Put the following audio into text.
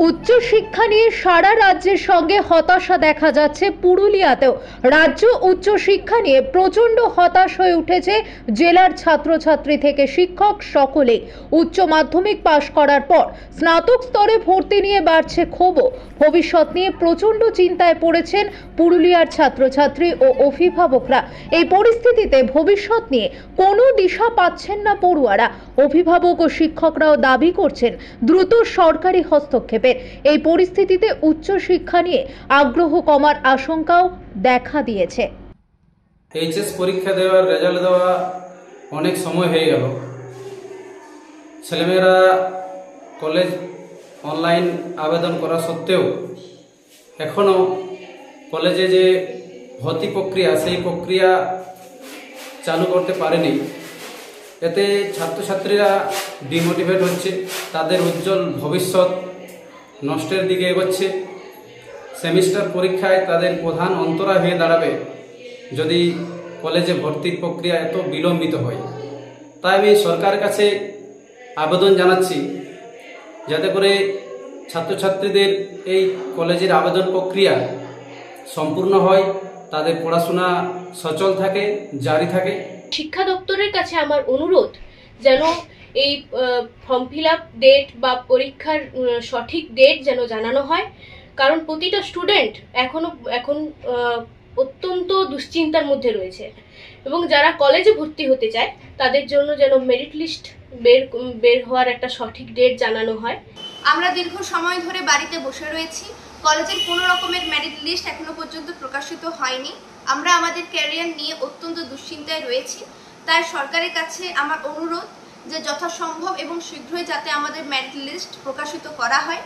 উচ্চ শিক্ষা নিয়ে সারা রাজ্যের সঙ্গে হতাশা দেখা যাচ্ছে পুরুলিয়াতেও। রাজ্য উচ্চ শিক্ষা নিয়ে প্রচণ্ড হতাশ হয়ে উঠেছে জেলার ছাত্রছাত্রী থেকে শিক্ষক সকলে। উচ্চ মাধ্যমিক পাশ করার পর স্নাতক স্তরে ভর্তি নিয়ে বাড়ছে ক্ষোভ। ভবিষ্যৎ নিয়ে প্রচণ্ড চিন্তায় পড়েছেন পুরুলিয়ার ছাত্রছাত্রী ও অভিভাবকরা। এই পরিস্থিতিতে ভবিষ্যৎ নিয়ে কোনো দিশা পাচ্ছেন না পড়ুয়ারা। অভিভাবক ও শিক্ষকরাও দাবি করছেন দ্রুত সরকারি হস্তক্ষেপের। এই পরিস্থিতিতে উচ্চ শিক্ষা নিয়ে আগ্রহ কমার আশঙ্কাও দেখা দিয়েছে। এইচএস পরীক্ষা দেওয়ার রেজাল্ট দেওয়া অনেক সময় হয়ে গেল। ছেলেমেয়েরা কলেজ অনলাইন আবেদন করা সত্ত্বেও এখনও কলেজে যে ভর্তি প্রক্রিয়া সেই প্রক্রিয়া চালু করতে পারেনি। এতে ছাত্রছাত্রীরা ডিমোটিভেট হচ্ছে, তাদের উজ্জ্বল ভবিষ্যৎ নষ্টের দিকে এগোচ্ছে। সেমিস্টার পরীক্ষায় তাদের প্রধান অন্তরায় হয়ে দাঁড়াবে যদি কলেজে ভর্তির প্রক্রিয়া এত বিলম্বিত হয়। তাই আমি সরকারের কাছে আবেদন জানাচ্ছি যাতে করে ছাত্রছাত্রীদের এই কলেজের আবেদন প্রক্রিয়া সম্পূর্ণ হয়, তাদের পড়াশোনা সচল থাকে, জারি থাকে। শিক্ষা দপ্তরের কাছে আমার অনুরোধ যেন এই ফর্ম ফিল আপ ডেট বা পরীক্ষার সঠিক ডেট যেন জানানো হয়, কারণ প্রতিটা স্টুডেন্ট এখন অত্যন্ত দুশ্চিন্তার মধ্যে রয়েছে এবং যারা কলেজে ভর্তি হতে চায় তাদের জন্য যেন মেরিট লিস্ট বের হওয়ার একটা সঠিক ডেট জানানো হয়। আমরা দীর্ঘ সময় ধরে বাড়িতে বসে রয়েছি, কলেজের কোনো রকমের মেরিট লিস্ট এখনো পর্যন্ত প্রকাশিত হয়নি। আমরা আমাদের ক্যারিয়ার নিয়ে অত্যন্ত দুশ্চিন্তায় রয়েছি। তাই সরকারের কাছে আমার অনুরোধ যে যথাসম্ভব এবং শীঘ্রই যাতে আমাদের মেরিট লিস্ট প্রকাশিত করা হয়।